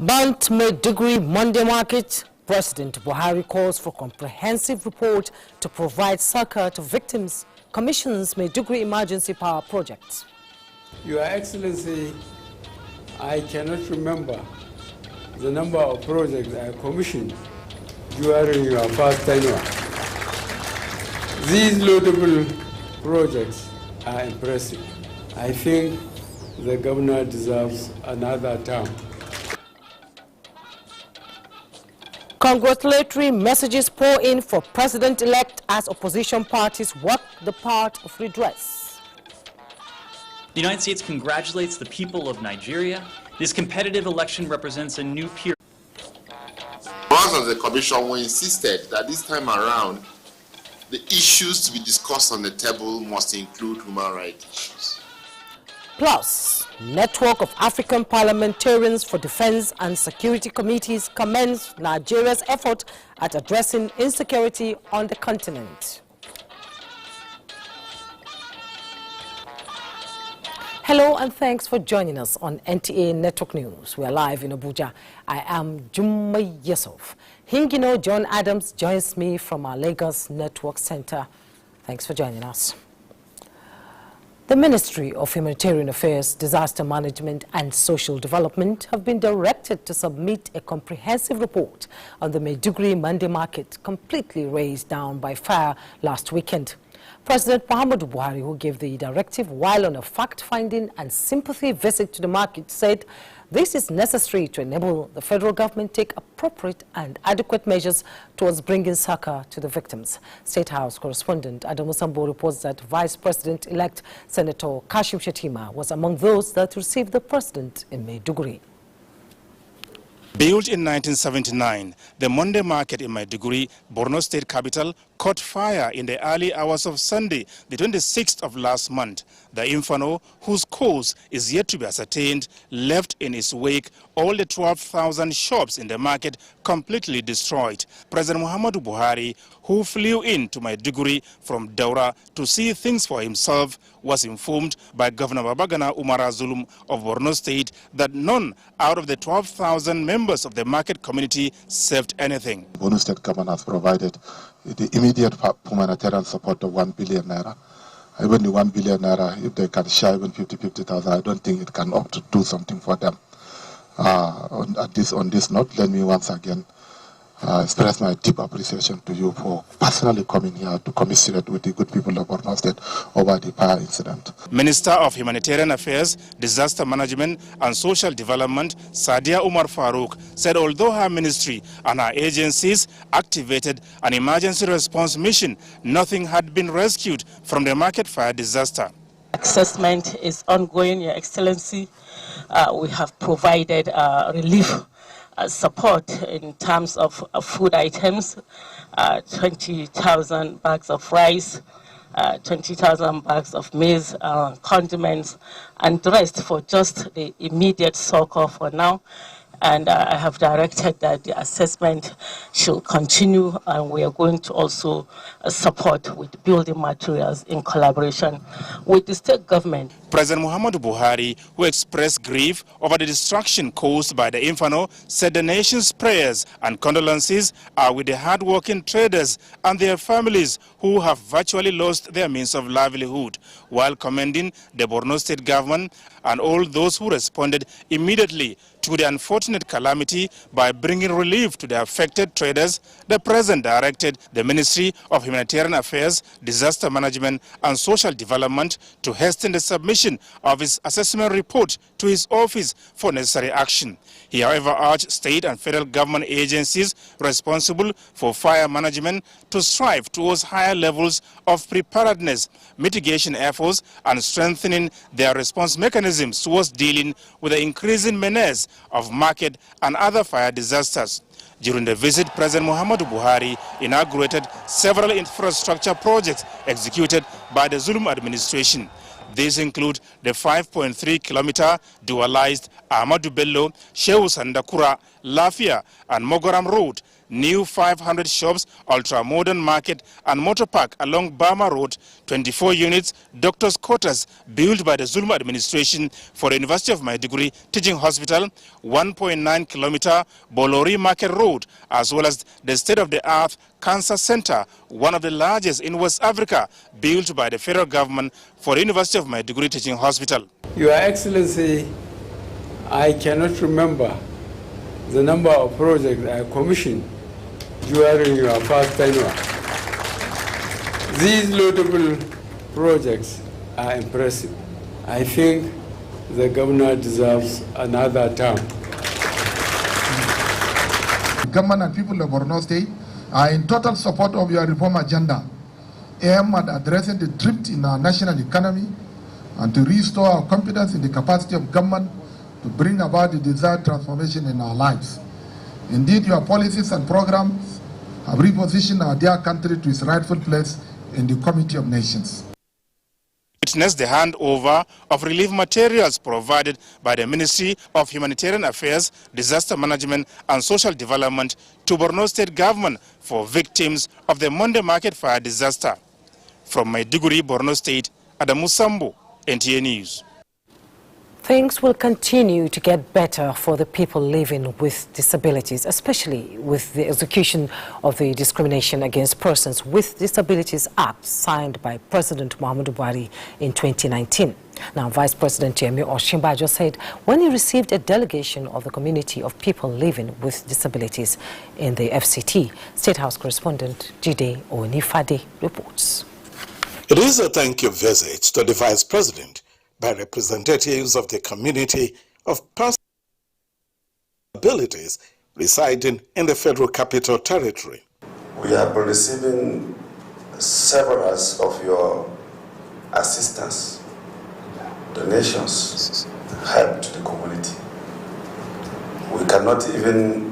Burnt Maiduguri Monday Market. President Buhari calls for comprehensive report to provide succor to victims. Commissions Maiduguri Emergency Power Project. Your Excellency, I cannot remember the number of projects I commissioned during your first tenure. These laudable projects are impressive. I think the governor deserves another term. Congratulatory messages pour in for President-elect as opposition parties work the part of redress. The United States congratulates the people of Nigeria. This competitive election represents a new period. Us as a commission, we insisted that this time around, the issues to be discussed on the table must include human rights issues. Plus, Network of African Parliamentarians for Defense and Security Committees commends Nigeria's effort at addressing insecurity on the continent. Hello and thanks for joining us on NTA Network News. We are live in Abuja. I am Jumma Yusuf. Hingino John Adams joins me from our Lagos Network Center. Thanks for joining us. The Ministry of Humanitarian Affairs, Disaster Management and Social Development have been directed to submit a comprehensive report on the Maiduguri Monday Market completely razed down by fire last weekend. President Muhammadu Buhari, who gave the directive while on a fact-finding and sympathy visit to the market, said this is necessary to enable the federal government take appropriate and adequate measures towards bringing succor to the victims. State House correspondent Adamu Sambo reports that Vice President-elect Senator Kashim Shettima was among those that received the president in Maiduguri. Built in 1979, the Monday Market in Maiduguri, Borno State capital, caught fire in the early hours of Sunday, the 26th of last month. The inferno, whose cause is yet to be ascertained, left in its wake all the 12,000 shops in the market completely destroyed. President Muhammadu Buhari, who flew in to Maiduguri from Daura to see things for himself, was informed by Governor Babagana Umara Zulum of Borno State that none out of the 12,000 members of the market community saved anything. Borno State government has provided the immediate humanitarian support of 1 billion naira. Even the 1 billion naira, if they can share even 50,000, I don't think it can opt to do something for them. On this note, let me once again express my deep appreciation to you for personally coming here to commiserate with the good people of Borno State over the fire incident. Minister of Humanitarian Affairs, Disaster Management and Social Development, Sadia Umar Farouk, said although her ministry and her agencies activated an emergency response mission, nothing had been rescued from the market fire disaster. Assessment is ongoing, Your Excellency. We have provided relief support in terms of food items, 20,000 bags of rice, 20,000 bags of maize, condiments, and the rest for just the immediate succor for now. And I have directed that the assessment should continue, and we are going to also support with building materials in collaboration with the state government. President Muhammadu Buhari, who expressed grief over the destruction caused by the inferno, said the nation's prayers and condolences are with the hard-working traders and their families who have virtually lost their means of livelihood, while commending the Borno State government and all those who responded immediately to the unfortunate calamity by bringing relief to the affected traders. The President directed the Ministry of Humanitarian Affairs, Disaster Management and Social Development to hasten the submission of his assessment report to his office for necessary action. He, however, urged state and federal government agencies responsible for fire management to strive towards higher levels of preparedness, mitigation efforts, and strengthening their response mechanisms towards dealing with the increasing menace of market and other fire disasters. During the visit, President Muhammadu Buhari inaugurated several infrastructure projects executed by the Zulum administration. These include the 5.3-kilometer dualized Ahmadu Bello, Shehu Sandakura, Lafia and Mogoram Road, new 500 shops, ultra-modern market and motor park along Bama Road, 24 units, doctors' quarters built by the Zulma administration for the University of Maiduguri Teaching Hospital, 1.9-kilometer Bolori Market Road, as well as the state-of-the-art Cancer Center, one of the largest in West Africa, built by the federal government for the University of Maiduguri Teaching Hospital. Your Excellency, I cannot remember the number of projects I commissioned during your first tenure. These notable projects are impressive. I think the governor deserves another term. Government and people of Borno State are in total support of your reform agenda, aimed at addressing the drift in our national economy and to restore our confidence in the capacity of government to bring about the desired transformation in our lives. Indeed, your policies and programs have repositioned our dear country to its rightful place in the Community of Nations. Witnessed the handover of relief materials provided by the Ministry of Humanitarian Affairs, Disaster Management and Social Development to Borno State Government for victims of the Monday Market Fire disaster. From Maiduguri, Borno State, Adamu Sambo, NTA News. Things will continue to get better for the people living with disabilities, especially with the execution of the Discrimination Against Persons with Disabilities Act signed by President Muhammadu Buhari in 2019. Now, Vice President Yemi Osinbajo said when he received a delegation of the community of people living with disabilities in the FCT. State House correspondent Jide Onifade reports. It is a thank you visit to the Vice President by representatives of the community of persons with disabilities residing in the Federal Capital Territory. We have been receiving several of your assistance, donations, help to the community. We cannot even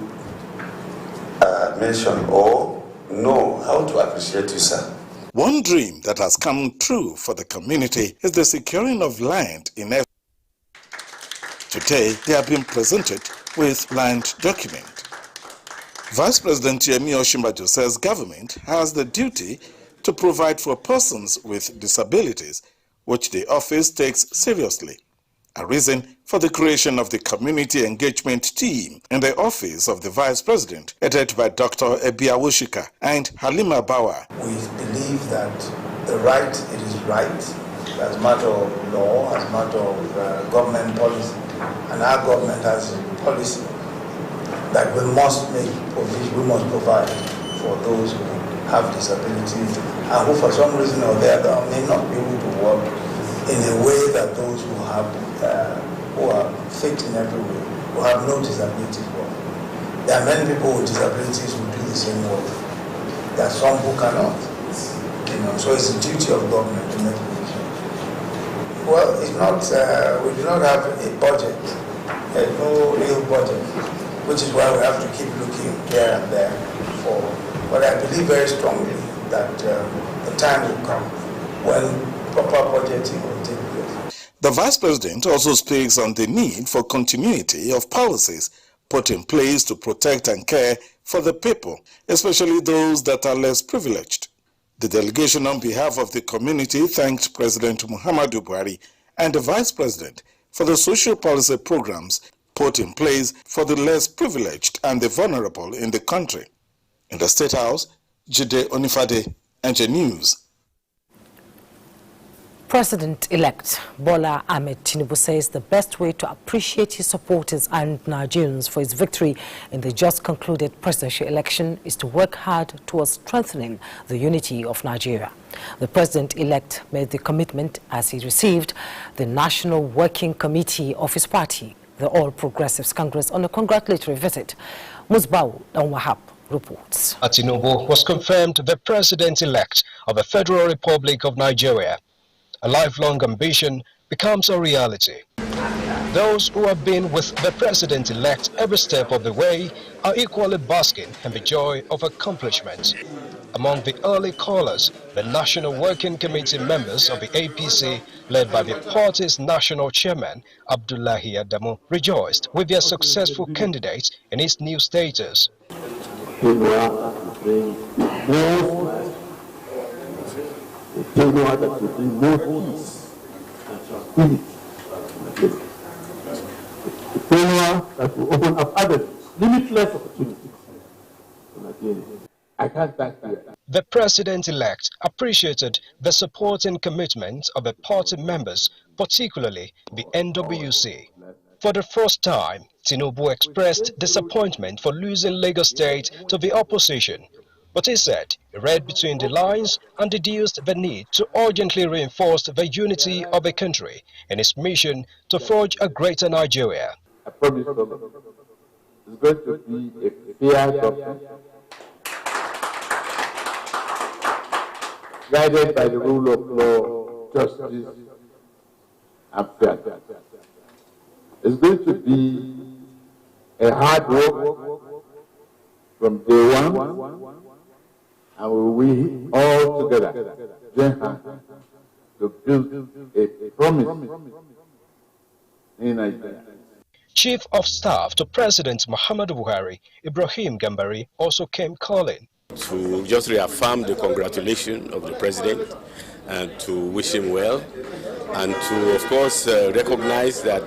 mention or know how to appreciate you, sir. One dream that has come true for the community is the securing of land in F. Today, they have been presented with land document. Vice President Yemi Osinbajo says government has the duty to provide for persons with disabilities, which the office takes seriously. A reason for the creation of the community engagement team in the office of the Vice President, headed by Dr. Ebiawushika and Halima Bawa. We believe that the right, it is right, as a matter of law, as a matter of government policy, and our government has a policy that we must make provision, we must provide for those who have disabilities and who for some reason or the other may not be able to work in a way that those who are fit in every way, who have no disabilities work. There are many people with disabilities who do the same work. There are some who cannot. So it's the duty of government to make provision. Well, it's not. We do not have a budget, no real budget, which is why we have to keep looking here and there for. But I believe very strongly that the time will come when proper budgeting will take place. The Vice President also speaks on the need for continuity of policies put in place to protect and care for the people, especially those that are less privileged. The delegation on behalf of the community thanked President Muhammadu Buhari and the Vice President for the social policy programs put in place for the less privileged and the vulnerable in the country. In the State House, Jide Onifade, NTA News. President-elect Bola Ahmed Tinubu says the best way to appreciate his supporters and Nigerians for his victory in the just concluded presidential election is to work hard towards strengthening the unity of Nigeria. The president-elect made the commitment as he received the National Working Committee of his party, the All Progressives Congress, on a congratulatory visit. Musbau Danwahab reports. Tinubu was confirmed the president-elect of the Federal Republic of Nigeria. A lifelong ambition becomes a reality. Those who have been with the president-elect every step of the way are equally basking in the joy of accomplishment. Among the early callers, the National Working Committee members of the APC, led by the party's national chairman, Abdullahi Adamu, rejoiced with their successful candidate in his new status. failure that will bring more smile, a failure that will bring more peace and tranquility, a failure that will open up avenues, limitless opportunities for Nigeria. I can't thank you. The president-elect appreciated the support and commitment of the party members, particularly the NWC. For the first time, Tinubu expressed disappointment for losing Lagos State to the opposition. But he said he read between the lines and deduced the need to urgently reinforce the unity of the country in his mission to forge a greater Nigeria. I promise you, it's going to be a fair government, guided by the rule of law, justice, and fairness. It's going to be a hard work from day one, and we all together join hands to build a promise in Nigeria. Chief of Staff to President Muhammadu Buhari, Ibrahim Gambari, also came calling to just reaffirm the congratulations of the president and to wish him well, and to, of course, recognize that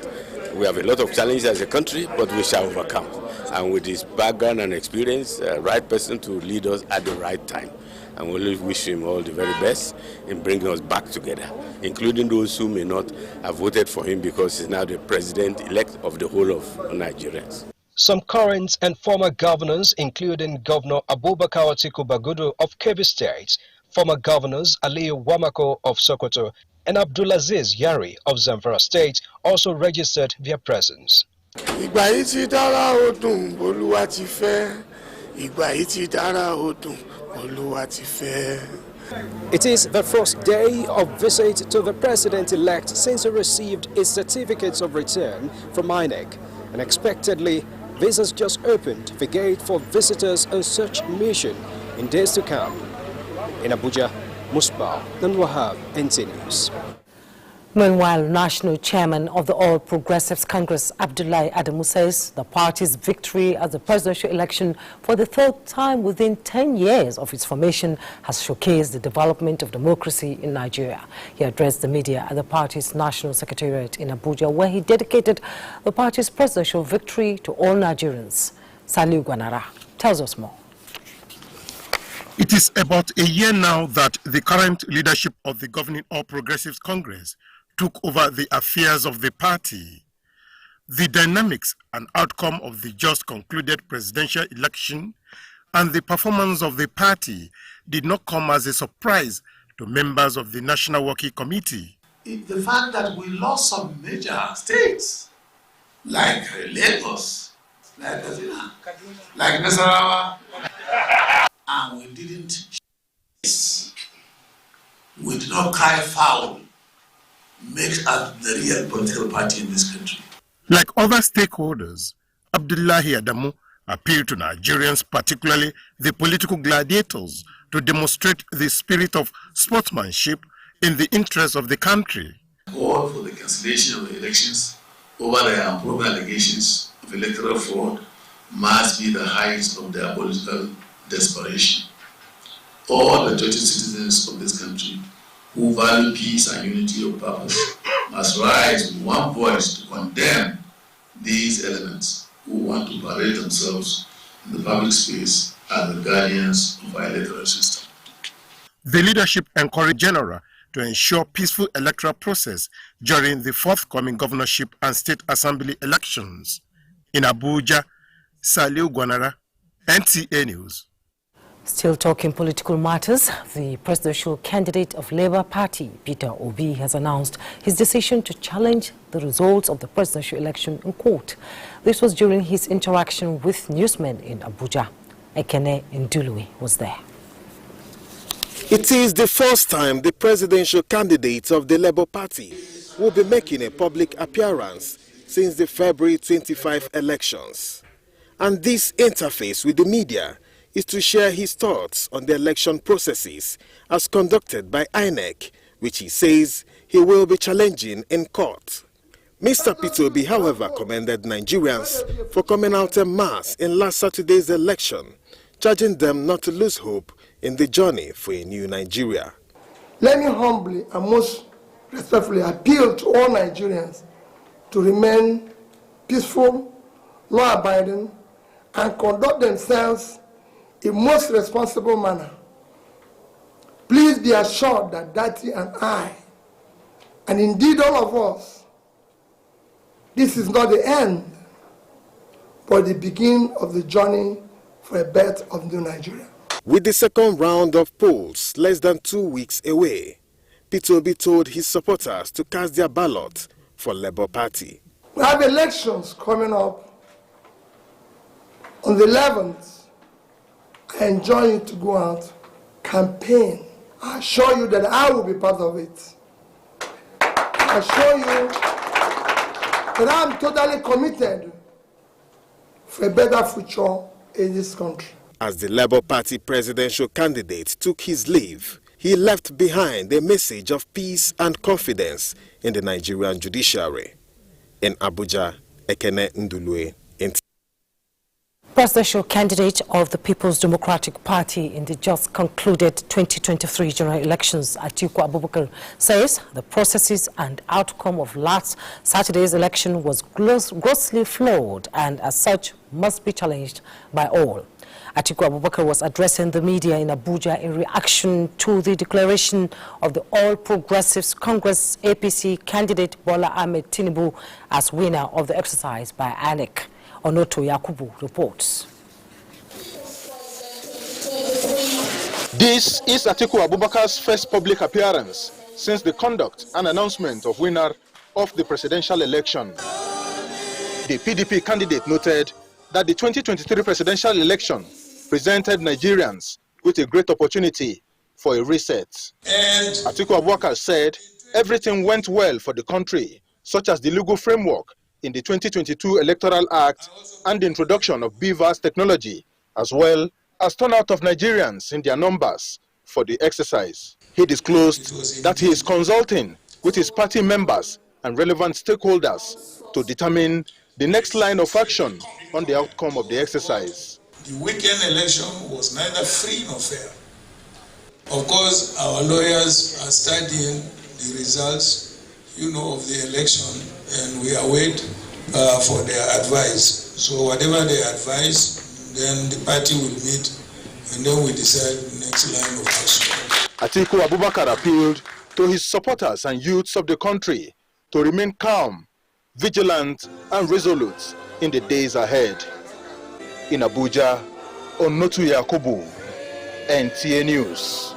we have a lot of challenges as a country, but we shall overcome. And with his background and experience, right person to lead us at the right time. And we wish him all the very best in bringing us back together, including those who may not have voted for him because he's now the president-elect of the whole of Nigerians. Some current and former governors, including Governor Abubakar Atiku Bagudu of Kebbi State, former governors Aliyu Wamako of Sokoto, and Abdulaziz Yari of Zamfara State also registered their presence. It is the first day of visit to the president-elect since he received his certificates of return from INEC, and expectedly, this has just opened the gate for visitors on such mission in days to come. In Abuja, Musbah and Wahab, NTA News. Meanwhile, National Chairman of the All Progressives Congress, Abdullahi Adamu, says the party's victory at the presidential election for the third time within 10 years of its formation has showcased the development of democracy in Nigeria. He addressed the media at the party's National Secretariat in Abuja, where he dedicated the party's presidential victory to all Nigerians. Saliu Gwanara tells us more. It is about a year now that the current leadership of the governing All Progressives Congress took over the affairs of the party. The dynamics and outcome of the just concluded presidential election and the performance of the party did not come as a surprise to members of the National Working Committee. The fact that we lost some major states, like Lagos, like Kaduna, like Nasarawa, and we didn't, we did not cry foul, makes us the real political party in this country. Like other stakeholders, Abdullahi Adamu appealed to Nigerians, particularly the political gladiators, to demonstrate the spirit of sportsmanship in the interest of the country. Call for the cancellation of the elections over the unproven allegations of electoral fraud must be the height of their political desperation. All the 30 citizens of this country who value peace and unity of purpose must rise with one voice to condemn these elements who want to parade themselves in the public space as the guardians of our electoral system. The leadership encouraged General to ensure peaceful electoral process during the forthcoming governorship and state assembly elections. In Abuja, Saliu Gwanara, NTA News. Still talking political matters, the presidential candidate of Labour Party, Peter Obi, has announced his decision to challenge the results of the presidential election in court. This was during his interaction with newsmen in Abuja. Ekene Ndului was there. It is the first time the presidential candidate of the Labour Party will be making a public appearance since the February 25 elections. And this interface with the media is to share his thoughts on the election processes as conducted by INEC, which he says he will be challenging in court. Mr. Peter Obi, however, commended Nigerians for coming out en masse in last Saturday's election charging them not to lose hope in the journey for a new Nigeria. Let me humbly and most respectfully appeal to all Nigerians to remain peaceful, law-abiding, and conduct themselves in most responsible manner. Please be assured that Dati and I, and indeed all of us, this is not the end, but the beginning of the journey for a better of new Nigeria. With the second round of polls less than 2 weeks away, Peter Obi told his supporters to cast their ballot for Labour Party. We have elections coming up on the 11th. I enjoy you to go out, campaign. I assure you that I will be part of it. I assure you that I'm totally committed for a better future in this country. As the Labour Party presidential candidate took his leave, he left behind a message of peace and confidence in the Nigerian judiciary. In Abuja, Ekene Ndulue, NTA. Presidential candidate of the People's Democratic Party in the just concluded 2023 general elections, Atiku Abubakar, says the processes and outcome of last Saturday's election was grossly flawed and as such must be challenged by all. Atiku Abubakar was addressing the media in Abuja in reaction to the declaration of the All Progressives Congress APC candidate Bola Ahmed Tinubu as winner of the exercise by INEC. Onoto Yakubu reports. This is Atiku Abubakar's first public appearance since the conduct and announcement of winner of the presidential election. The PDP candidate noted that the 2023 presidential election presented Nigerians with a great opportunity for a reset. And Atiku Abubakar said everything went well for the country, such as the legal framework in the 2022 Electoral Act and the introduction of BVAS technology, as well as turnout of Nigerians in their numbers for the exercise. He disclosed that he is consulting with his party members and relevant stakeholders to determine the next line of action on the outcome of the exercise. The weekend election was neither free nor fair. Of course, our lawyers are studying the results, of the election, and we await for their advice. So whatever they advise, then the party will meet, and then we decide the next line of action. Atiku Abubakar appealed to his supporters and youths of the country to remain calm, vigilant, and resolute in the days ahead. In Abuja, Onoto Yakubu, NTA News.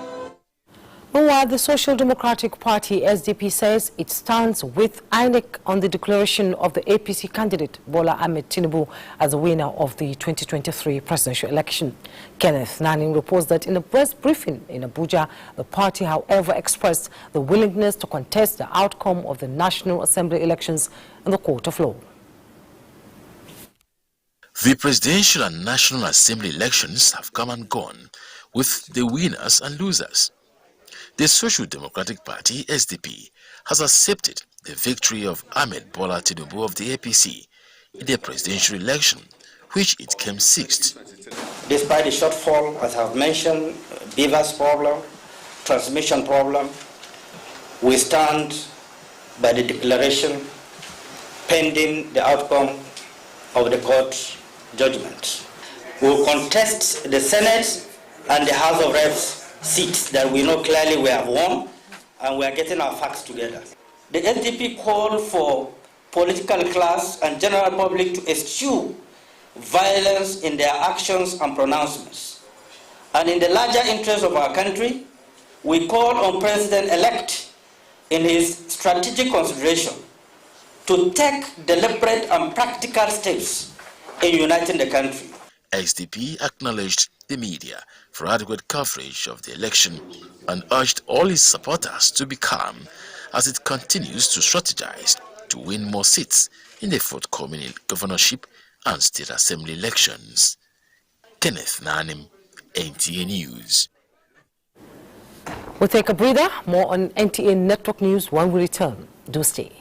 Meanwhile, the Social Democratic Party, SDP, says it stands with INEC on the declaration of the APC candidate, Bola Ahmed Tinubu, as the winner of the 2023 presidential election. Kenneth Nanning reports that in a press briefing in Abuja, the party, however, expressed the willingness to contest the outcome of the National Assembly elections in the court of law. The presidential and National Assembly elections have come and gone, with the winners and losers. The Social Democratic Party, SDP, has accepted the victory of Ahmed Bola Tinubu of the APC in the presidential election, which it came sixth. Despite the shortfall, as I have mentioned, BVAS problem, transmission problem, we stand by the declaration pending the outcome of the court judgment. We will contest the Senate and the House of Reps seats that we know clearly we have won, and we are getting our facts together. The SDP called for political class and general public to eschew violence in their actions and pronouncements. And in the larger interest of our country, we call on President-elect in his strategic consideration to take deliberate and practical steps in uniting the country. SDP acknowledged the media for adequate coverage of the election and urged all its supporters to be calm as it continues to strategize to win more seats in the forthcoming governorship and state assembly elections. Kenneth Nanim, NTA News. We'll take a breather. More on NTA Network News when we return. Do stay.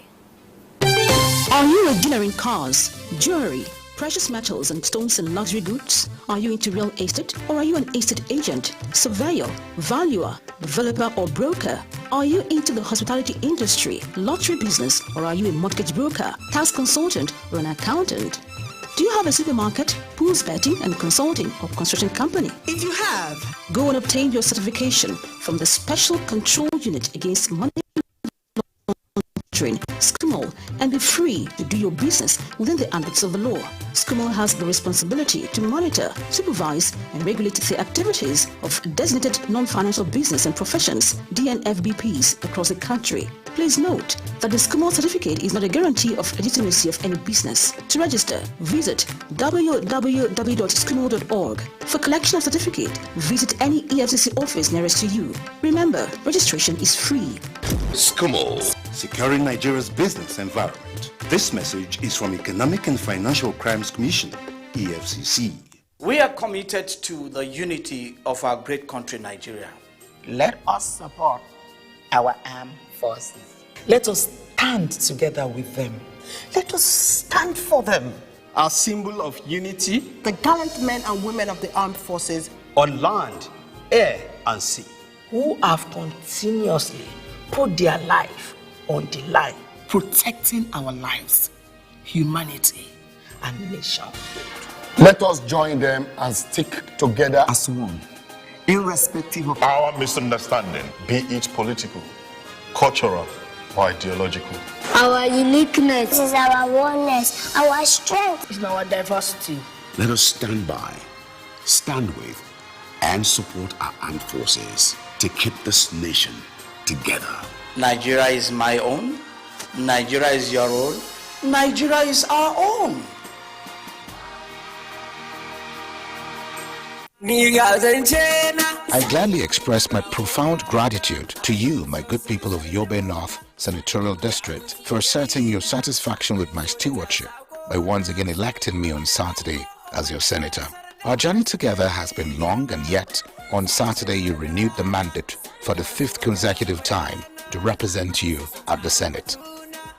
Are you a dealer in cars, jewelry, precious metals and stones and luxury goods? Are you into real estate, or are you an estate agent, surveyor, valuer, developer or broker? Are you into the hospitality industry, lottery business, or are you a mortgage broker, tax consultant, or an accountant? Do you have a supermarket, pools betting and consulting, or construction company? If you have, go and obtain your certification from the Special Control Unit Against Money Laundering, SCML, and be free to do your business within the ambits of the law. SCML has the responsibility to monitor, supervise, and regulate the activities of designated non-financial business and professions, DNFBPs, across the country. Please note that the SCML certificate is not a guarantee of legitimacy of any business. To register, visit www.scml.org. For collection of certificate, visit any EFCC office nearest to you. Remember, registration is free. SCML, securing Nigeria's business environment. This message is from Economic and Financial Crimes Commission, EFCC. We are committed to the unity of our great country, Nigeria. Let us support our armed forces. Let us stand together with them. Let us stand for them. Our symbol of unity, the gallant men and women of the armed forces on land, air, and sea, who have continuously put their life on the line, protecting our lives, humanity, and nation. Let us join them and stick together as one, irrespective of our misunderstanding, be it political, cultural, or ideological. Our uniqueness is our oneness, our strength is our diversity. Let us stand by, stand with, and support our armed forces to keep this nation together. Nigeria is my own. Nigeria is your own. Nigeria is our own. I gladly express my profound gratitude to you, my good people of Yobe North Senatorial District, for asserting your satisfaction with my stewardship by once again electing me on Saturday as your senator. Our journey together has been long, and yet on Saturday you renewed the mandate for the 5th consecutive time to represent you at the Senate.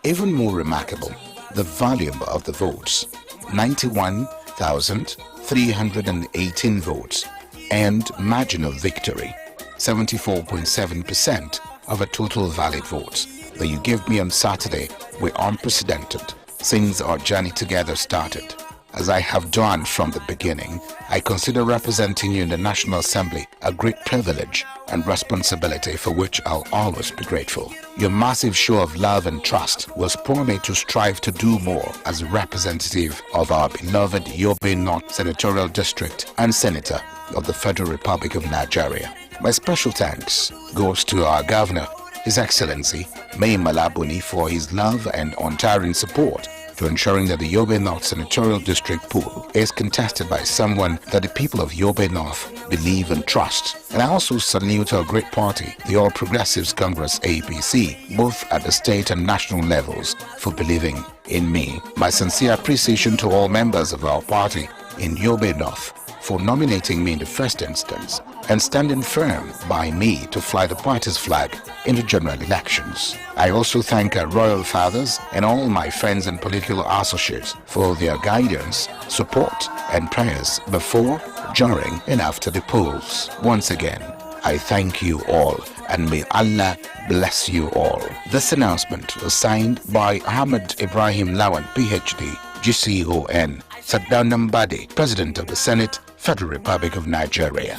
Even more remarkable, the volume of the votes, 91,318 votes, and margin of victory, 74.7% of a total valid votes that you gave me on Saturday were unprecedented since our journey together started. As I have done from the beginning, I consider representing you in the National Assembly a great privilege and responsibility for which I'll always be grateful. Your massive show of love and trust will spur me to strive to do more as a representative of our beloved Yobe North Senatorial District and Senator of the Federal Republic of Nigeria. My special thanks goes to our Governor, His Excellency Mai Malabuni, for his love and untiring support to ensuring that the Yobe North Senatorial District pool is contested by someone that the people of Yobe North believe and trust. And I also salute our great party, the All Progressives Congress APC, both at the state and national levels, for believing in me. My sincere appreciation to all members of our party in Yobe North for nominating me in the first instance and standing firm by me to fly the party's flag in the general elections. I also thank our royal fathers and all my friends and political associates for their guidance, support, and prayers before, during, and after the polls. Once again, I thank you all, and may Allah bless you all. This announcement was signed by Ahmed Ibrahim Lawan, PhD, GCON, Saddan Nambade, President of the Senate, Federal Republic of Nigeria.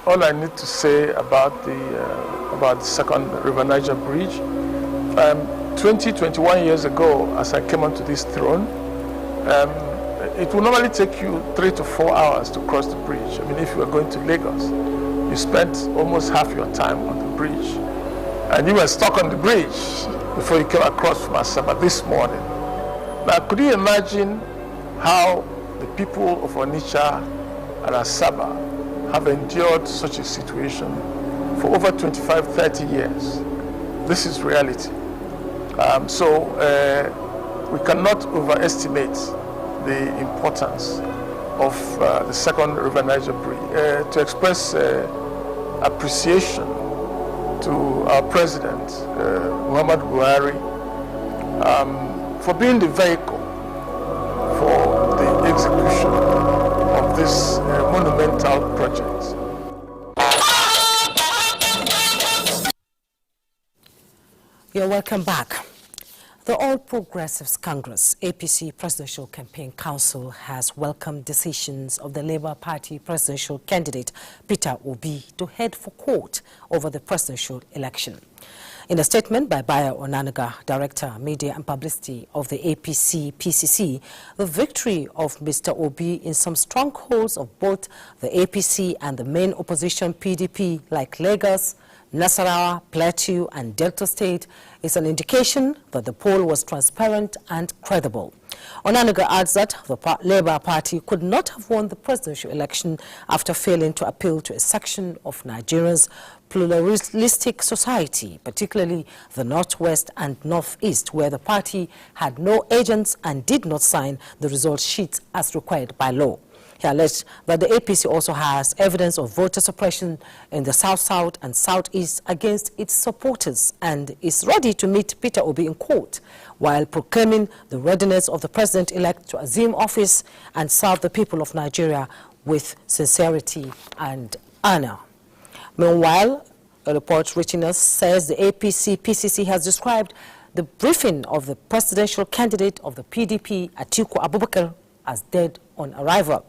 All I need to say about the second River Niger Bridge, 21 years ago, as I came onto this throne, it will normally take you 3 to 4 hours to cross the bridge. I mean, if you are going to Lagos, you spent almost half your time on the bridge, and you were stuck on the bridge before you came across from Asaba this morning. Now, could you imagine how the people of Onitsha and Asaba have endured such a situation for over 25-30 years? This is reality. We cannot overestimate the importance of the second River Niger Bridge. To express appreciation to our President, Muhammad Buhari, for being the vehicle for the executive this monumental project. You're welcome back. The All Progressives Congress APC Presidential Campaign Council has welcomed decisions of the Labour Party presidential candidate Peter Obi to head for court over the presidential election. In a statement by Bayo Onanaga, Director, Media and Publicity of the APC-PCC, the victory of Mr. Obi in some strongholds of both the APC and the main opposition PDP like Lagos, Nasarawa, Plateau and Delta State is an indication that the poll was transparent and credible. Onanaga adds that the Labour Party could not have won the presidential election after failing to appeal to a section of Nigeria's pluralistic society, particularly the Northwest and Northeast, where the party had no agents and did not sign the result sheets as required by law. He alleged that the APC also has evidence of voter suppression in the South-South and Southeast against its supporters and is ready to meet Peter Obi in court while proclaiming the readiness of the president-elect to assume office and serve the people of Nigeria with sincerity and honor. Meanwhile, a report reaching us says the APC-PCC has described the briefing of the presidential candidate of the PDP, Atiku Abubakar, as dead on arrival.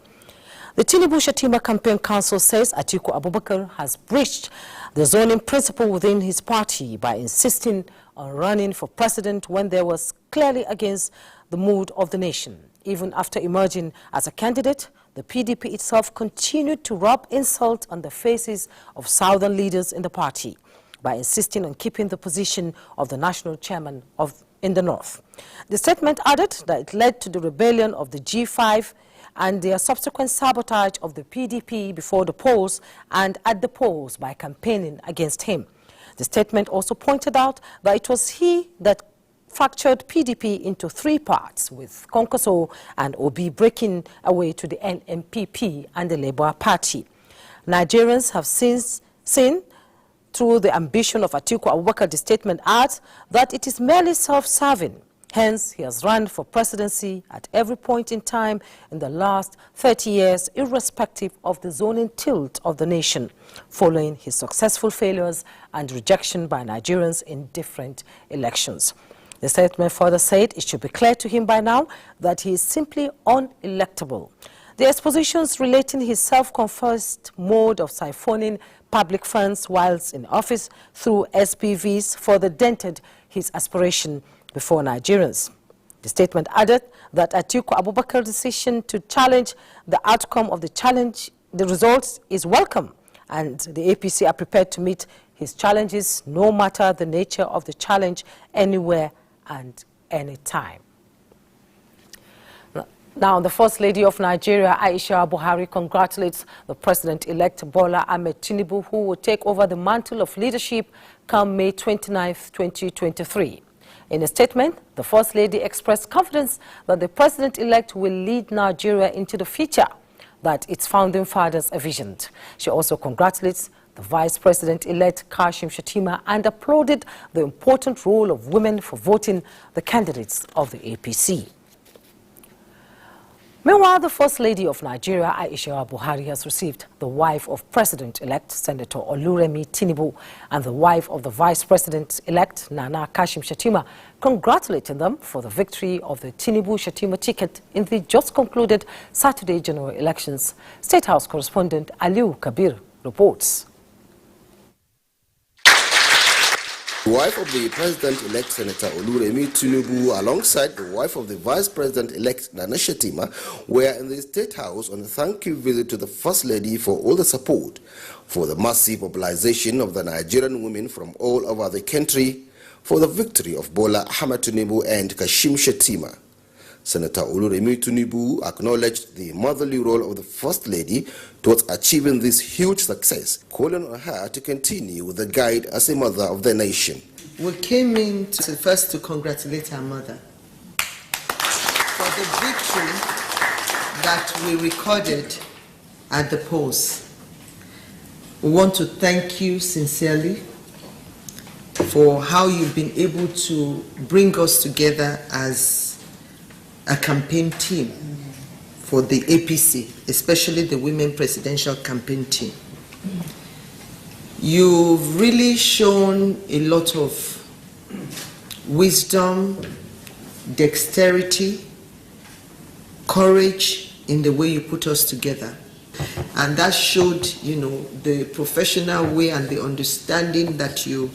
The Tinubu-Shatima Campaign Council says Atiku Abubakar has breached the zoning principle within his party by insisting on running for president when there was clearly against the mood of the nation. Even after emerging as a candidate, the PDP itself continued to rub insult on the faces of southern leaders in the party by insisting on keeping the position of the national chairman in the north. The statement added that it led to the rebellion of the G5 and their subsequent sabotage of the PDP before the polls and at the polls by campaigning against him. The statement also pointed out that it was he that fractured PDP into three parts, with Konkoso and Obi breaking away to the NMPP and the Labour Party. Nigerians have since seen through the ambition of Atiku Abubakar. The statement adds that it is merely self-serving. Hence, he has run for presidency at every point in time in the last 30 years, irrespective of the zoning tilt of the nation, following his successful failures and rejection by Nigerians in different elections. The statement further said it should be clear to him by now that he is simply unelectable. The expositions relating his self-confessed mode of siphoning public funds whilst in office through SPVs further dented his aspiration before Nigerians. The statement added that Atiku Abubakar's decision to challenge the outcome of the results is welcome, and the APC are prepared to meet his challenges no matter the nature of the challenge, anywhere and anytime. Now, the First Lady of Nigeria, Aisha Buhari, congratulates the President-elect Bola Ahmed Tinubu, who will take over the mantle of leadership come May 29, 2023. In a statement, the First Lady expressed confidence that the President-elect will lead Nigeria into the future that its founding fathers envisioned. She also congratulates the Vice President-elect Kashim Shettima and applauded the important role of women for voting the candidates of the APC. Meanwhile, the First Lady of Nigeria, Aisha Buhari, has received the wife of President-elect Senator Oluremi Tinubu and the wife of the Vice President-elect Nana Kashim Shettima, congratulating them for the victory of the Tinubu-Shettima ticket in the just concluded Saturday general elections. State House correspondent Aliu Kabir reports. The wife of the President-elect Senator Oluremi Tinubu, alongside the wife of the Vice President-elect Nana Shettima, were in the State House on a thank-you visit to the First Lady for all the support for the massive mobilization of the Nigerian women from all over the country for the victory of Bola Ahmed Tinubu and Kashim Shettima. Senator Oluremi Tinubu acknowledged the motherly role of the First Lady towards achieving this huge success, calling on her to continue with the guide as a mother of the nation. We came in first to congratulate our mother for the victory that we recorded at the polls. We want to thank you sincerely for how you've been able to bring us together as a campaign team for the APC, especially the Women Presidential Campaign Team. You've really shown a lot of wisdom, dexterity, courage in the way you put us together. And that showed, the professional way and the understanding that you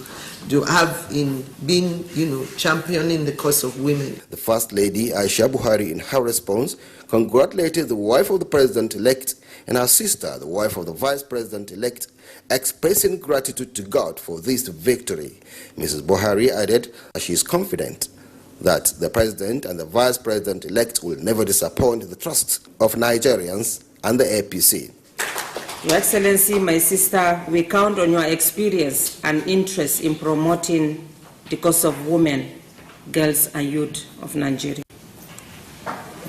do have in being, championing the cause of women. The First Lady, Aisha Buhari, in her response, congratulated the wife of the President-elect and her sister, the wife of the Vice President-elect, expressing gratitude to God for this victory. Mrs. Buhari added that she is confident that the President and the Vice President-elect will never disappoint the trust of Nigerians and the APC. Your Excellency, my sister, we count on your experience and interest in promoting the cause of women, girls and youth of Nigeria.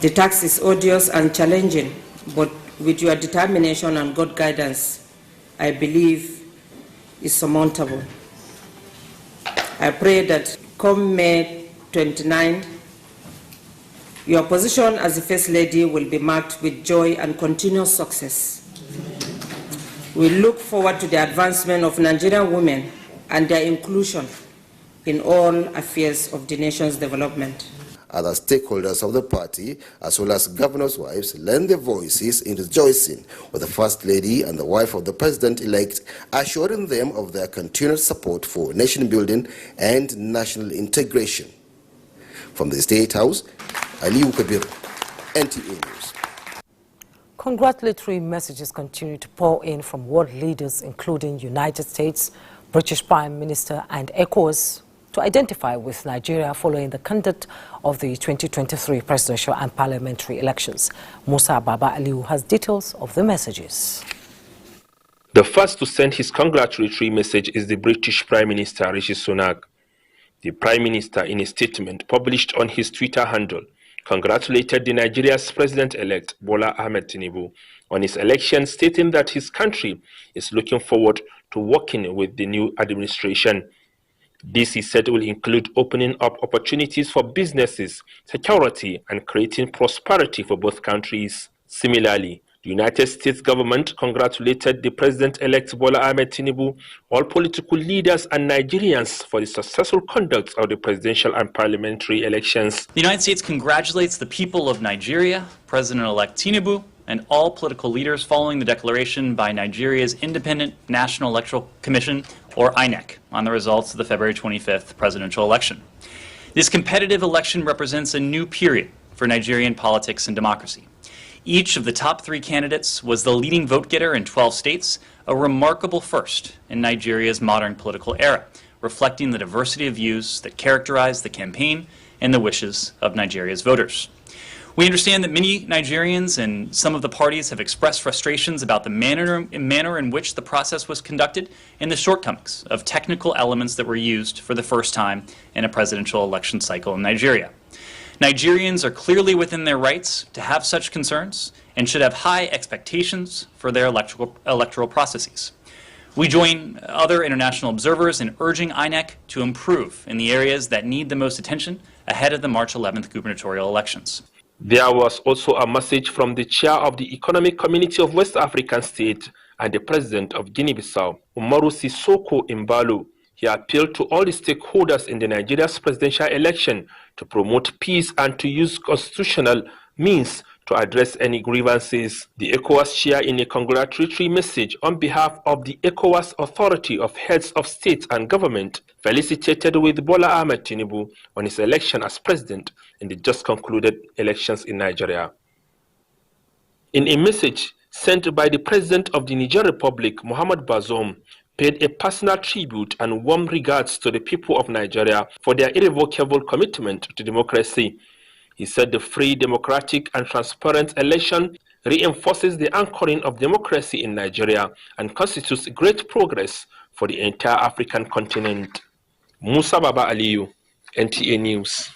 The task is odious and challenging, but with your determination and God guidance, I believe is surmountable. I pray that come May 29, your position as the First Lady will be marked with joy and continuous success. We look forward to the advancement of Nigerian women and their inclusion in all affairs of the nation's development. Other stakeholders of the party, as well as governors' wives, lend their voices in rejoicing with the First Lady and the wife of the President-elect, assuring them of their continued support for nation building and national integration. From the State House, Aliu Kabir, NTA News. Congratulatory messages continue to pour in from world leaders, including United States, British Prime Minister and ECOWAS, to identify with Nigeria following the conduct of the 2023 presidential and parliamentary elections. Musa Baba Aliu has details of the messages. The first to send his congratulatory message is the British Prime Minister Rishi Sunak. The Prime Minister, in a statement published on his Twitter handle, congratulated the Nigeria's President-elect Bola Ahmed Tinubu on his election, stating that his country is looking forward to working with the new administration. This, he said, will include opening up opportunities for businesses, security, and creating prosperity for both countries. Similarly, the United States government congratulated the President-elect Bola Ahmed Tinubu, all political leaders and Nigerians for the successful conduct of the presidential and parliamentary elections. The United States congratulates the people of Nigeria, President-elect Tinubu, and all political leaders following the declaration by Nigeria's Independent National Electoral Commission, or INEC, on the results of the February 25th presidential election. This competitive election represents a new period for Nigerian politics and democracy. Each of the top 3 candidates was the leading vote-getter in 12 states, a remarkable first in Nigeria's modern political era, reflecting the diversity of views that characterize the campaign and the wishes of Nigeria's voters. We understand that many Nigerians and some of the parties have expressed frustrations about the manner in which the process was conducted and the shortcomings of technical elements that were used for the first time in a presidential election cycle in Nigeria. Nigerians are clearly within their rights to have such concerns and should have high expectations for their electoral processes. We join other international observers in urging INEC to improve in the areas that need the most attention ahead of the March 11th gubernatorial elections. There was also a message from the chair of the Economic Community of West African States and the president of Guinea-Bissau, Umaru Sissoko Embalo. He appealed to all the stakeholders in the Nigeria's presidential election to promote peace and to use constitutional means to address any grievances. The ECOWAS chair, in a congratulatory message on behalf of the ECOWAS Authority of Heads of State and Government, felicitated with Bola Ahmed Tinubu on his election as president in the just concluded elections in Nigeria. In a message sent by the President of the Niger Republic, Mohamed Bazoum, paid a personal tribute and warm regards to the people of Nigeria for their irrevocable commitment to democracy. He said the free, democratic, and transparent election reinforces the anchoring of democracy in Nigeria and constitutes great progress for the entire African continent. Musa Baba Aliyu, NTA News.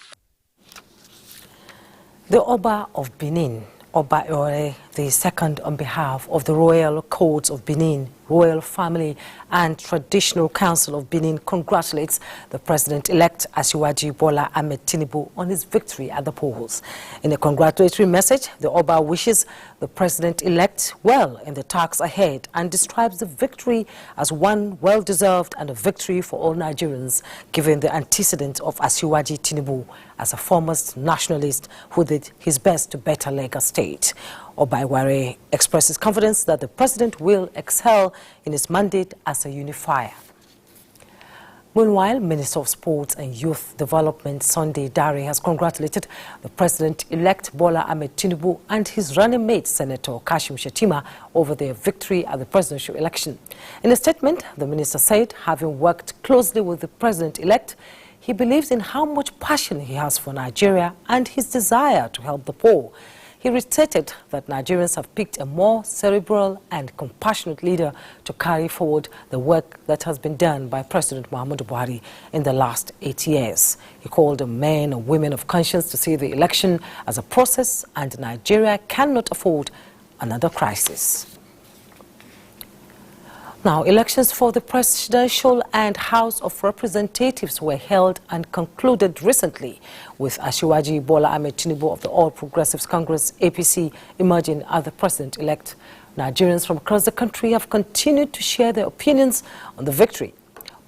The Oba of Benin, Oba Ore The second, on behalf of the Royal Courts of Benin, Royal Family and Traditional Council of Benin, congratulates the President-elect Asiwaju Bola Ahmed Tinubu on his victory at the polls. In a congratulatory message, the Oba wishes the President-elect well in the tasks ahead and describes the victory as one well-deserved and a victory for all Nigerians, given the antecedent of Asiwaju Tinubu as a foremost nationalist who did his best to better Lagos State. Obaiware expresses confidence that the president will excel in his mandate as a unifier. Meanwhile, Minister of Sports and Youth Development Sunday Dare has congratulated the President-elect Bola Ahmed Tinubu and his running mate, Senator Kashim Shettima, over their victory at the presidential election. In a statement, the minister said, having worked closely with the President-elect, he believes in how much passion he has for Nigeria and his desire to help the poor. He restated that Nigerians have picked a more cerebral and compassionate leader to carry forward the work that has been done by President Muhammadu Buhari in the last 8 years. He called the men and women of conscience to see the election as a process, and Nigeria cannot afford another crisis. Now, elections for the Presidential and House of Representatives were held and concluded recently, with Asiwaju Bola Ahmed Tinubu of the All Progressives Congress, APC, emerging as the President-elect. Nigerians from across the country have continued to share their opinions on the victory.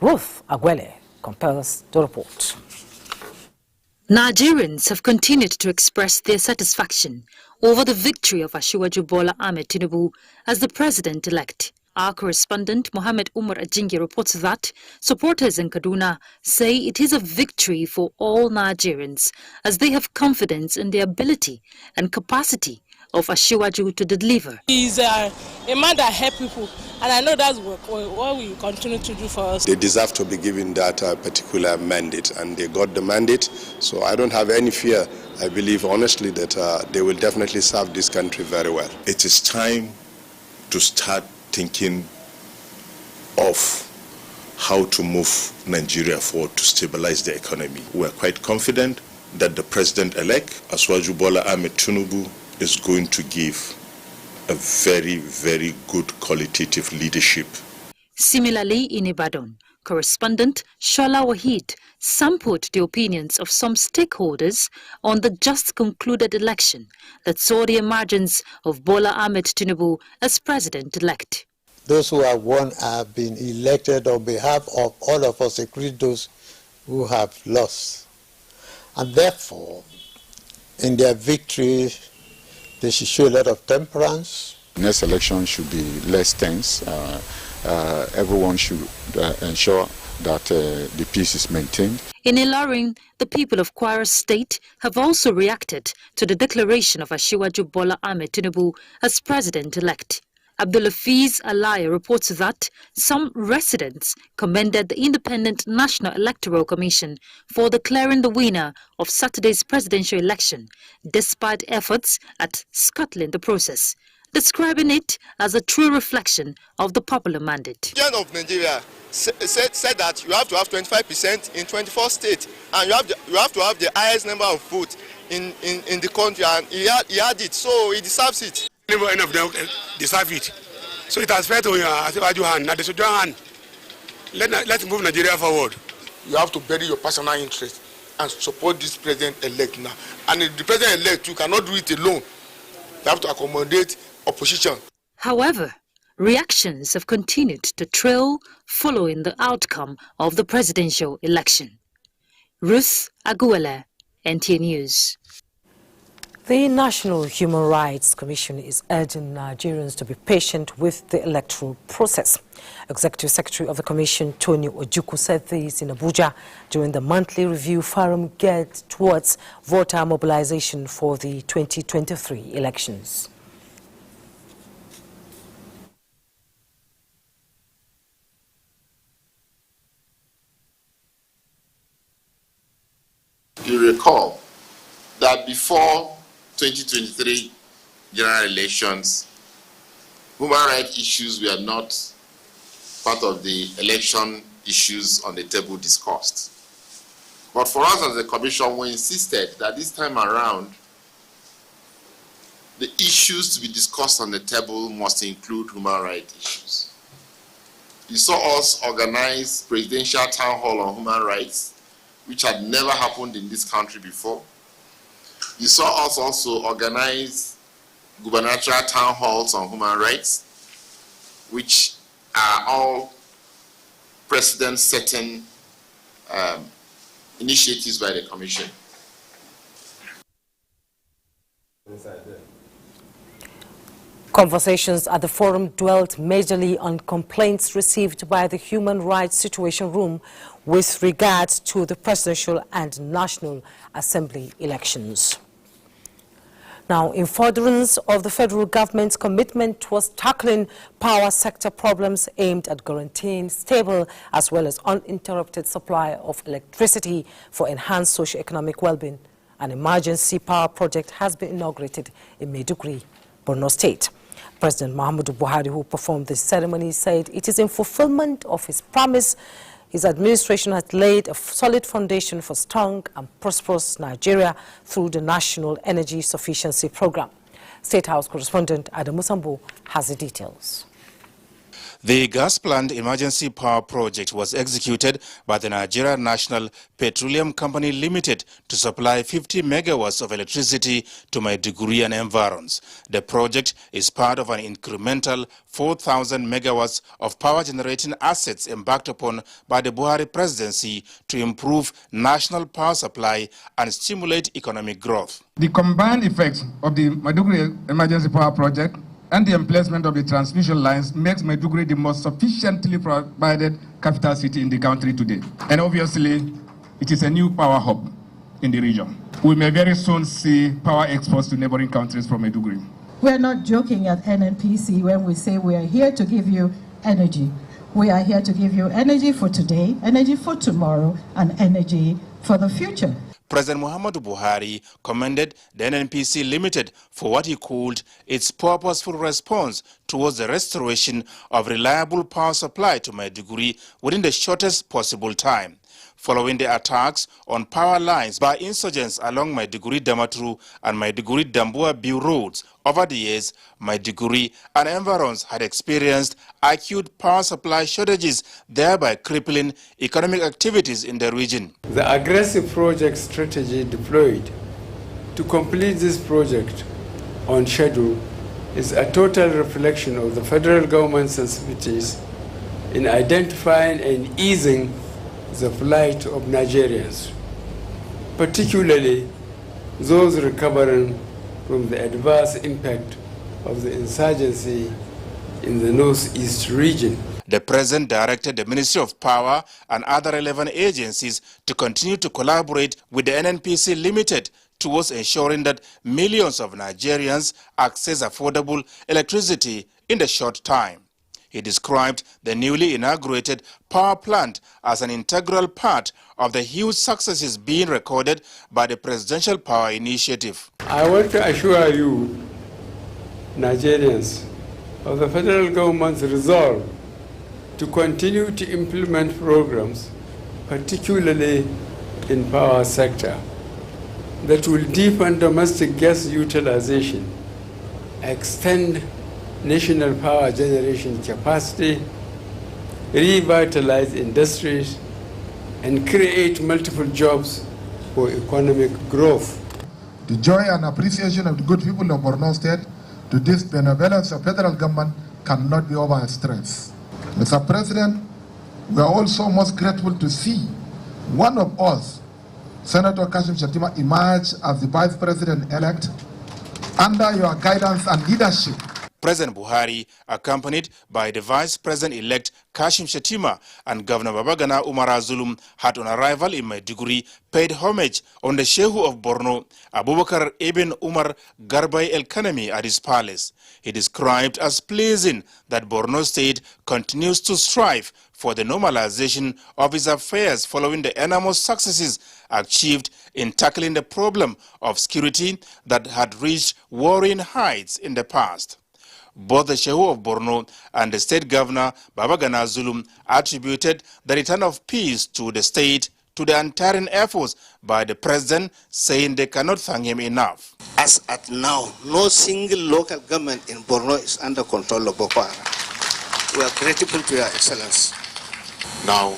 Ruth Agwele compares the report. Nigerians have continued to express their satisfaction over the victory of Asiwaju Bola Ahmed Tinubu as the President-elect. Our correspondent Mohammed Umar Ajingi reports that supporters in Kaduna say it is a victory for all Nigerians as they have confidence in the ability and capacity of Asiwaju to deliver. He's a man that helps people, and I know that's what we continue to do for us. They deserve to be given that particular mandate, and they got the mandate, so I don't have any fear. I believe honestly that they will definitely serve this country very well. It is time to start thinking of how to move Nigeria forward to stabilize the economy. We are quite confident that the President-elect, Asiwaju Bola Ahmed Tinubu, is going to give a very, very good qualitative leadership. Similarly, in Ibadan, correspondent Shola Wahid sampled the opinions of some stakeholders on the just concluded election that saw the emergence of Bola Ahmed Tinubu as president-elect. Those who have won have been elected on behalf of all of us, including those who have lost. And therefore, in their victory, they should show a lot of temperance. Next election should be less tense. Everyone should ensure that the peace is maintained. In Ilorin, the people of Kwara State have also reacted to the declaration of Asiwaju Bola Ahmed Tinubu as president-elect. Abdulafiz Alaya reports that some residents commended the Independent National Electoral Commission for declaring the winner of Saturday's presidential election, despite efforts at scuttling the process, describing it as a true reflection of the popular mandate. The President of Nigeria said that you have to have 25% in 24 states, and you have to have the highest number of votes in the country, and he had it, so he deserves it. Any of them deserve it. So it has fair to Asiwaju hand. Now they should join hand. Let's move Nigeria forward. You have to bury your personal interest and support this president-elect now. And the president-elect, you cannot do it alone. You have to accommodate opposition. However, reactions have continued to trail following the outcome of the presidential election. Ruth Aguela, NTA News. The National Human Rights Commission is urging Nigerians to be patient with the electoral process. Executive Secretary of the Commission, Tony Ojukwu, said this in Abuja during the monthly review forum geared towards voter mobilization for the 2023 elections. You recall that before 2023 general elections, human rights issues were not part of the election issues on the table discussed. But for us as a commission, we insisted that this time around, the issues to be discussed on the table must include human rights issues. You saw us organize presidential town hall on human rights, which had never happened in this country before. You saw us also organize gubernatorial town halls on human rights, which are all precedent-setting initiatives by the Commission. Conversations at the forum dwelt majorly on complaints received by the Human Rights Situation Room with regard to the presidential and National Assembly elections. Now, in furtherance of the federal government's commitment towards tackling power sector problems aimed at guaranteeing stable as well as uninterrupted supply of electricity for enhanced socio-economic well-being, an emergency power project has been inaugurated in Maiduguri, Borno State. President Muhammadu Buhari, who performed the ceremony, said it is in fulfillment of his promise. His administration has laid a solid foundation for strong and prosperous Nigeria through the National Energy Sufficiency Program. State House correspondent Adam Musambo has the details. The gas plant emergency power project was executed by the Nigerian National Petroleum Company Limited to supply 50 megawatts of electricity to Maiduguri and environs. The project is part of an incremental 4,000 megawatts of power generating assets embarked upon by the Buhari presidency to improve national power supply and stimulate economic growth. The combined effects of the Maiduguri emergency power project and the emplacement of the transmission lines makes Maiduguri the most sufficiently provided capital city in the country today. And obviously, it is a new power hub in the region. We may very soon see power exports to neighboring countries from Maiduguri. We're not joking at NNPC when we say we are here to give you energy. We are here to give you energy for today, energy for tomorrow, and energy for the future. President Muhammadu Buhari commended the NNPC Limited for what he called its purposeful response towards the restoration of reliable power supply to Maiduguri within the shortest possible time. Following the attacks on power lines by insurgents along Maiduguri-Damaturu and Maiduguri-Dambuwa-Biu roads over the years, Maiduguri and environs had experienced acute power supply shortages, thereby crippling economic activities in the region. The aggressive project strategy deployed to complete this project on schedule is a total reflection of the federal government's sensitivities in identifying and easing the plight of Nigerians, particularly those recovering from the adverse impact of the insurgency in the northeast region. The President directed the Ministry of Power and other relevant agencies to continue to collaborate with the NNPC Limited towards ensuring that millions of Nigerians access affordable electricity in the short time. He described the newly inaugurated power plant as an integral part of the huge successes being recorded by the Presidential Power Initiative. I want to assure you, Nigerians, of the federal government's resolve to continue to implement programs, particularly in power sector, that will deepen domestic gas utilization, extend national power generation capacity, revitalize industries, and create multiple jobs for economic growth. The joy and appreciation of the good people of Borno State to this benevolence of federal government cannot be overstressed. Mr. President, we are also most grateful to see one of us, Senator Kashim Shettima, emerge as the Vice President-elect under your guidance and leadership. President Buhari, accompanied by the Vice President-elect Kashim Shettima and Governor Babagana Umar Zulum, had on arrival in Maiduguri paid homage on the Shehu of Borno, Abubakar Ibn Umar Garbay El Kanemi, at his palace. He described as pleasing that Borno State continues to strive for the normalization of its affairs following the enormous successes achieved in tackling the problem of security that had reached worrying heights in the past. Both the Shehu of Borno and the state governor, Babagana Zulum, attributed the return of peace to the state to the untiring efforts by the president, saying they cannot thank him enough. As at now, no single local government in Borno is under control of Boko Haram. We are grateful to Your Excellency. Now,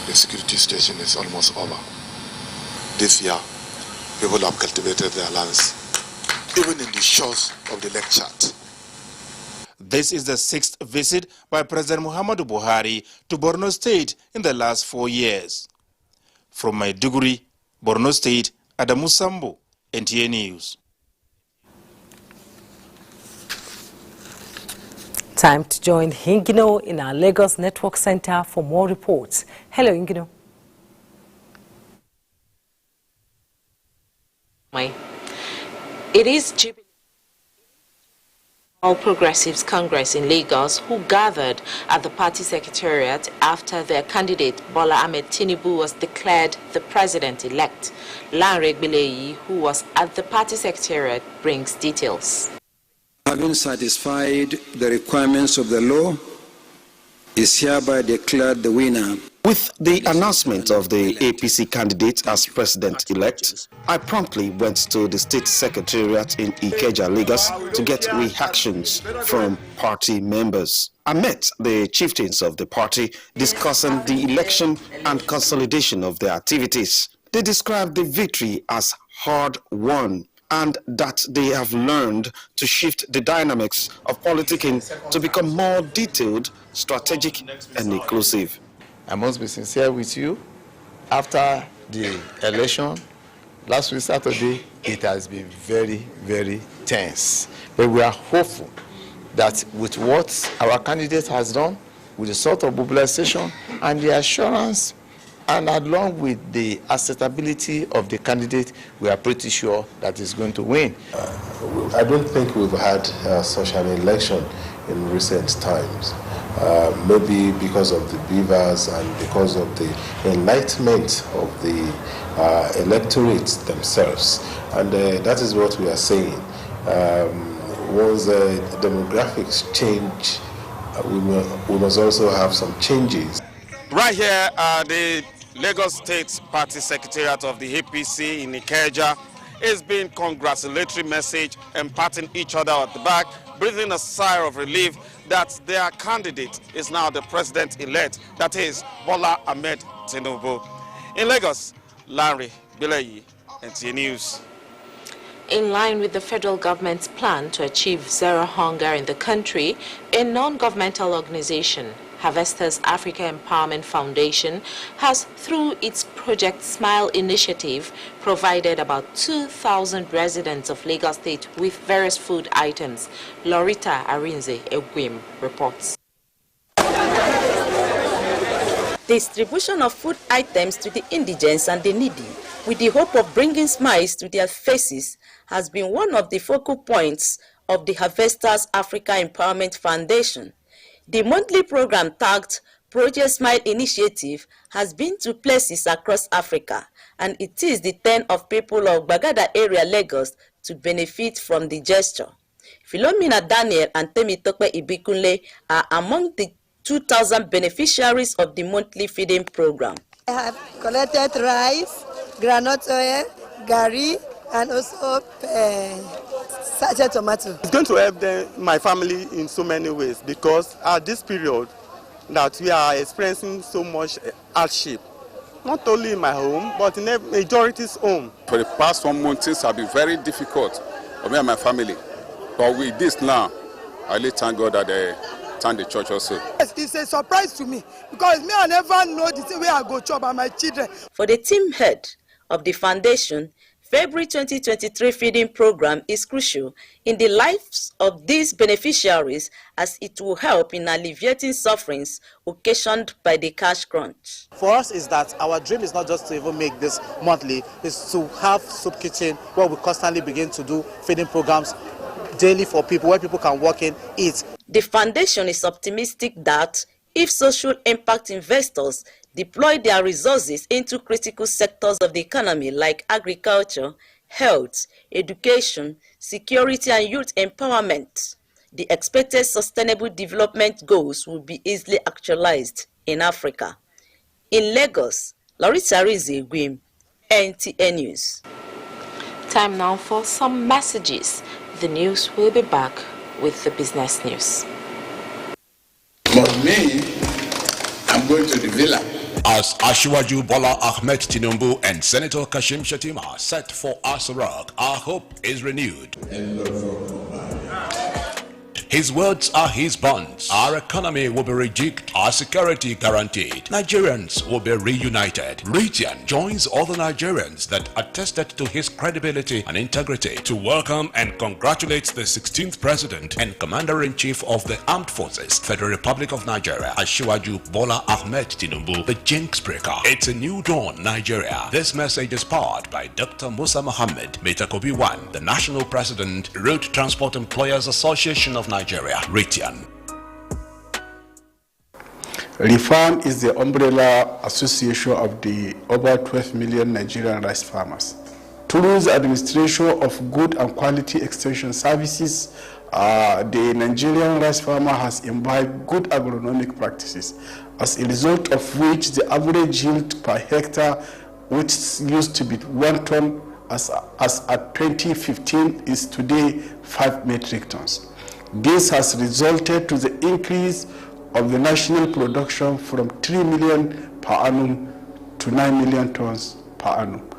the security situation is almost over. This year, people have cultivated their lands, even in the shores of the Lake Chad. This is the 6th visit by President Muhammadu Buhari to Borno State in the last 4 years. From Maiduguri, Borno State, Adamu Sambo, NTA News. Time to join Hingino in our Lagos Network Center for more reports. Hello, Hingino. It is All Progressives Congress in Lagos who gathered at the party secretariat after their candidate Bola Ahmed Tinubu was declared the president-elect. Lanre Bileyi, who was at the party secretariat, brings details. Having satisfied the requirements of the law, is hereby declared the winner. With the announcement of the APC candidate as president-elect, I promptly went to the state secretariat in Ikeja, Lagos to get reactions from party members. I met the chieftains of the party discussing the election and consolidation of their activities. They described the victory as hard-won and that they have learned to shift the dynamics of politicking to become more detailed, strategic, and inclusive. I must be sincere with you. After the election, last week Saturday, it has been very, very tense. But we are hopeful that with what our candidate has done, with the sort of mobilization and the assurance, and along with the acceptability of the candidate, we are pretty sure that he's going to win. I don't think we've had such an election in recent times. Maybe because of the beavers and because of the enlightenment of the electorates themselves. And that is what we are saying. Once demographics change, we must also have some changes. Right here at the Lagos State Party Secretariat of the APC in Ikeja is being congratulatory message and patting each other at the back, breathing a sigh of relief that their candidate is now the president-elect, that is Bola Ahmed Tinubu. In Lagos, Lanre Bileyi, NTA News. In line with the federal government's plan to achieve zero hunger in the country, a non-governmental organization, Harvesters Africa Empowerment Foundation, has, through its Project Smile initiative, provided about 2,000 residents of Lagos State with various food items. Lorita Arinze Egwim reports. Distribution of food items to the indigents and the needy, with the hope of bringing smiles to their faces, has been one of the focal points of the Harvesters Africa Empowerment Foundation. The monthly program tagged Project Smile Initiative has been to places across Africa, and it is the turn of people of Bagada area, Lagos, to benefit from the gesture. Philomena Daniel and Temitope Ibikunle are among the 2,000 beneficiaries of the monthly feeding program. I have collected rice, groundnut oil, gari, and also sachet tomato. It's going to help my family in so many ways, because at this period that we are experiencing so much hardship, not only in my home, but in the majority's home. For the past 1 month, things have been very difficult for me and my family. But with this now, I really thank God that they thank the church also. Yes, it's a surprise to me, because me, I never know the same way I go chop and my children. For the team head of the foundation, February 2023 feeding program is crucial in the lives of these beneficiaries, as it will help in alleviating sufferings occasioned by the cash crunch. For us is that our dream is not just to even make this monthly, is to have soup kitchen where we constantly begin to do feeding programs daily for people, where people can walk in, eat. The foundation is optimistic that if social impact investors deploy their resources into critical sectors of the economy like agriculture, health, education, security, and youth empowerment, the expected sustainable development goals will be easily actualized in Africa. In Lagos, Larissa Rizegwim, NTA News. Time now for some messages. The news will be back with the business news. But me, I'm going to the villa. As Asiwaju Bola Ahmed Tinubu and Senator Kashim Shettima set for Aso Rock, our hope is renewed. His words are his bonds. Our economy will be rejigged, our security guaranteed. Nigerians will be reunited. Ritian joins all the Nigerians that attested to his credibility and integrity to welcome and congratulate the 16th President and Commander-in-Chief of the Armed Forces, Federal Republic of Nigeria, Asiwaju Bola Ahmed Tinubu, the Jinx Breaker. It's a new dawn, Nigeria. This message is powered by Dr. Musa Mohammed, Metakobi 1, the National President, Road Transport Employers Association of Nigeria, Ritian. REFARM is the umbrella association of the over 12 million Nigerian rice farmers. Through the administration of good and quality extension services, the Nigerian rice farmer has imbibed good agronomic practices, as a result of which the average yield per hectare, which used to be 1 ton as at 2015, is today 5 metric tons. This has resulted to the increase of the national production from 3 million per annum to 9 million tons per annum.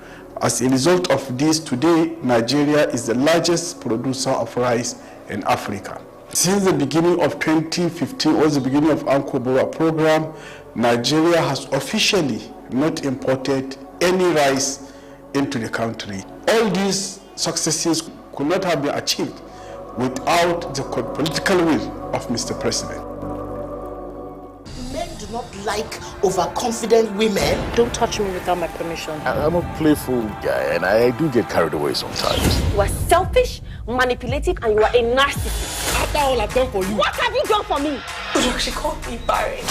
As a result of this, today Nigeria is the largest producer of rice in Africa. Since the beginning of 2015, or the beginning of Anko Bora program, Nigeria has officially not imported any rice into the country. All these successes could not have been achieved without the political will of Mr. President. Men do not like overconfident women. Don't touch me without my permission. I'm a playful guy and I do get carried away sometimes. You are selfish, manipulative, and you are a narcissist. After all I've done for you. What have you done for me? She called me barren.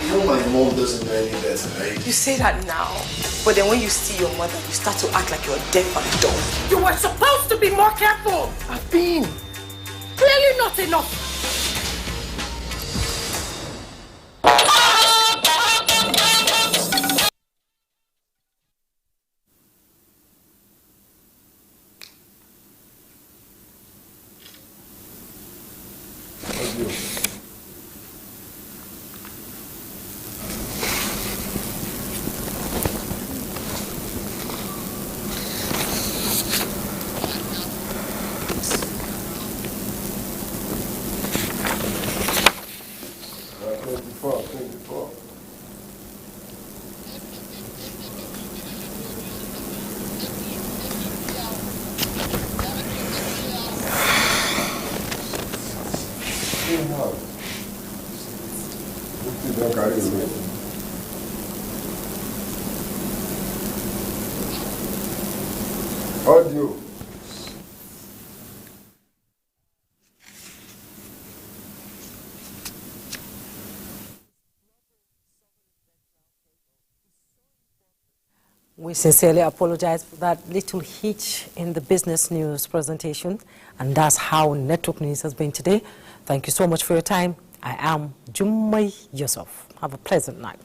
You know my mom doesn't know any better, right? You say that now, but then when you see your mother, you start to act like you're deaf and dumb. You were supposed to be more careful. I've been. Clearly not enough. Audio. We sincerely apologize for that little hitch in the business news presentation, and that's how Network News has been today. Thank you so much for your time. I am Jummai Yusuf. Have a pleasant night.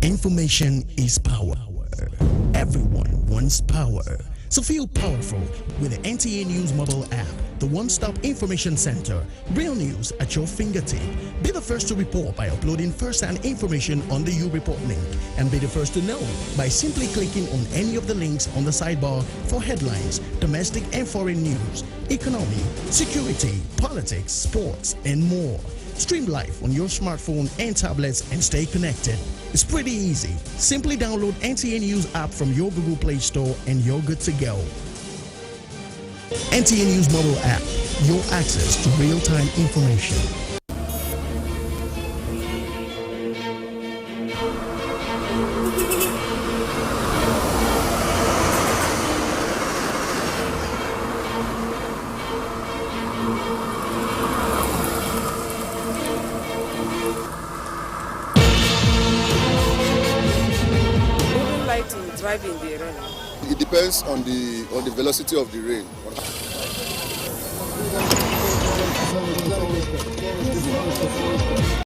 Information is power. Everyone wants power. So feel powerful with the NTA News mobile app, the one-stop information center. Real news at your fingertip. Be the first to report by uploading first-hand information on the U-Report link, and be the first to know by simply clicking on any of the links on the sidebar for headlines, domestic and foreign news, economy, security, politics, sports, and more. Stream live on your smartphone and tablets and stay connected. It's pretty easy. Simply download NTA News app from your Google Play Store and you're good to go. NTA News mobile app, your access to real-time information. been the rain? It depends on the velocity of the rain.